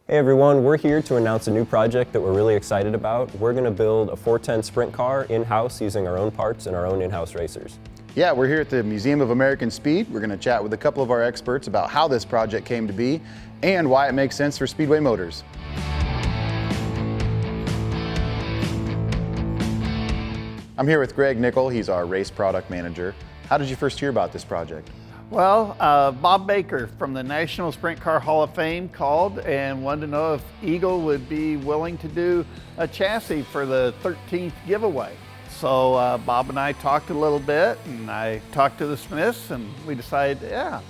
Hey everyone, we're here to announce a new project that we're really excited about. We're going to build a 410 sprint car in-house using our own parts and our own in-house racers. Yeah, we're here at the Museum of American Speed. We're going to chat with a couple of our experts about how this project came to be and why it makes sense for Speedway Motors. I'm here with Greg Nickel. He's our race product manager. How did you first hear about this project? Well, Bob Baker from the National Sprint Car Hall of Fame called and wanted to know if Eagle would be willing to do a chassis for the 13th giveaway. So Bob and I talked a little bit, and I talked to the Smiths, and we decided, yeah,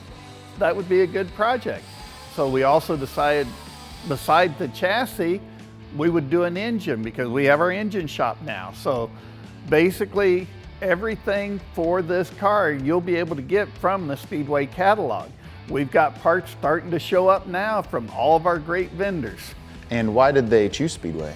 that would be a good project. So we also decided, beside the chassis, we would do an engine because we have our engine shop now. So basically, everything for this car you'll be able to get from the Speedway catalog. We've got parts starting to show up now from all of our great vendors. And why did they choose Speedway?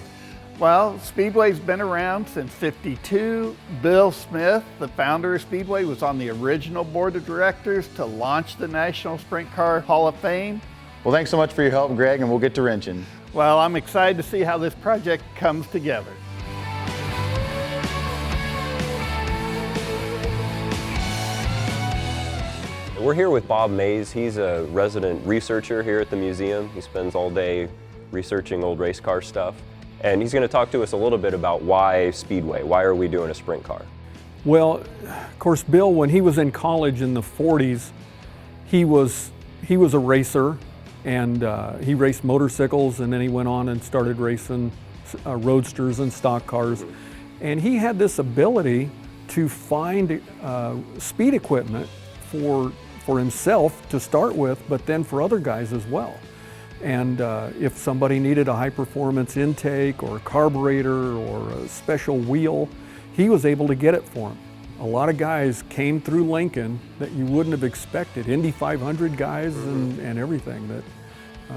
Well, Speedway's been around since '52. Bill Smith, the founder of Speedway, was on the original board of directors to launch the National Sprint Car Hall of Fame. Well, thanks so much for your help, Greg, and we'll get to wrenching. Well, I'm excited to see how this project comes together. We're here with Bob Mays. He's a resident researcher here at the museum. He spends all day researching old race car stuff. And he's going to talk to us a little bit about why Speedway. Why are we doing a sprint car? Well, of course, Bill, when he was in college in the 40s, he was a racer, and he raced motorcycles, and then he went on and started racing roadsters and stock cars. And he had this ability to find speed equipment for himself to start with, but then for other guys as well. And if somebody needed a high-performance intake or a carburetor or a special wheel, he was able to get it for them. A lot of guys came through Lincoln that you wouldn't have expected, Indy 500 guys and everything.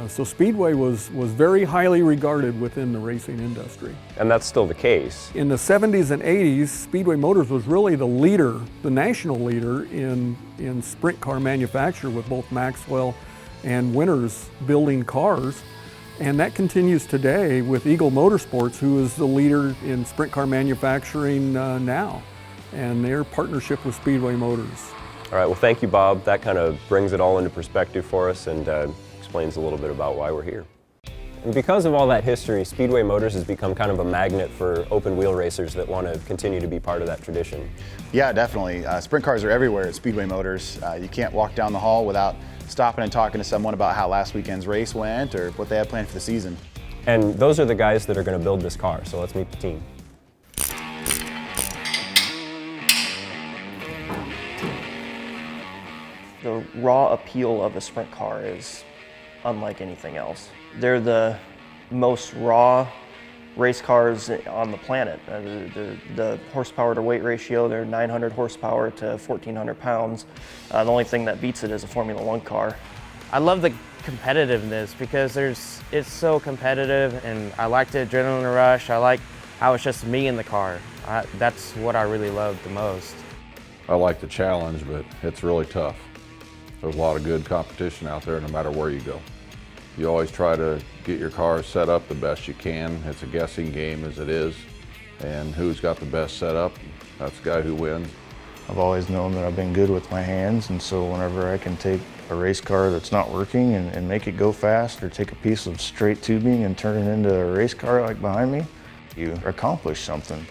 So Speedway was very highly regarded within the racing industry. And that's still the case. In the 70s and 80s, Speedway Motors was really the leader, the national leader in sprint car manufacture, with both Maxwell and Winters building cars. And that continues today with Eagle Motorsports, who is the leader in sprint car manufacturing now, and their partnership with Speedway Motors. All right, well, thank you, Bob. That kind of brings it all into perspective for us and explains a little bit about why we're here. And because of all that history, Speedway Motors has become kind of a magnet for open wheel racers that want to continue to be part of that tradition. Yeah, definitely. Sprint cars are everywhere at Speedway Motors. You can't walk down the hall without stopping and talking to someone about how last weekend's race went or what they have planned for the season. And those are the guys that are going to build this car, so let's meet the team. The raw appeal of a sprint car is unlike anything else. They're the most raw race cars on the planet. The horsepower to weight ratio, they're 900 horsepower to 1,400 pounds. The only thing that beats it is a Formula One car. I love the competitiveness because it's so competitive, and I like the adrenaline rush. I like how it's just me in the car. That's what I really love the most. I like the challenge, but it's really tough. There's a lot of good competition out there no matter where you go. You always try to get your car set up the best you can. It's a guessing game as it is, and who's got the best setup, that's the guy who wins. I've always known that I've been good with my hands, and so whenever I can take a race car that's not working and make it go fast, or take a piece of straight tubing and turn it into a race car like behind me, you accomplish something.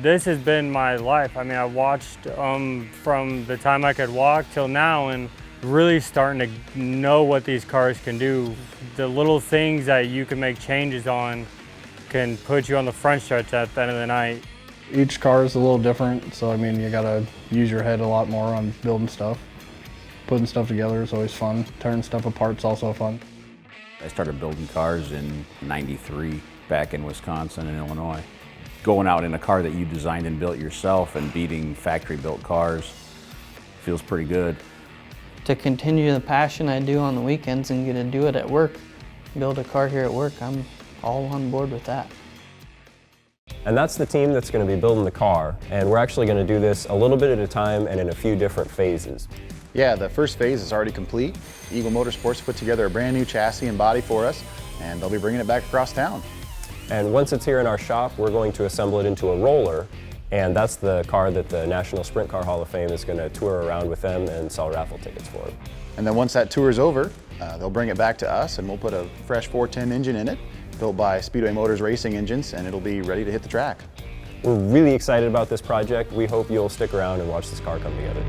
This has been my life. I mean, I watched from the time I could walk till now, and really starting to know what these cars can do. The little things that you can make changes on can put you on the front stretch at the end of the night. Each car is a little different, so I mean, you gotta use your head a lot more on building stuff. Putting stuff together is always fun. Turning stuff apart is also fun. I started building cars in '93 back in Wisconsin and Illinois. Going out in a car that you designed and built yourself and beating factory-built cars feels pretty good. To continue the passion I do on the weekends and get to do it at work, build a car here at work, I'm all on board with that. And that's the team that's going to be building the car, and we're actually going to do this a little bit at a time and in a few different phases. Yeah, the first phase is already complete. Eagle Motorsports put together a brand new chassis and body for us. and they'll be bringing it back across town. And once it's here in our shop, we're going to assemble it into a roller, and that's the car that the National Sprint Car Hall of Fame is going to tour around with them and sell raffle tickets for. And then once that tour is over, they'll bring it back to us and we'll put a fresh 410 engine in it, built by Speedway Motors racing engines, and it'll be ready to hit the track. We're really excited about this project. We hope you'll stick around and watch this car come together.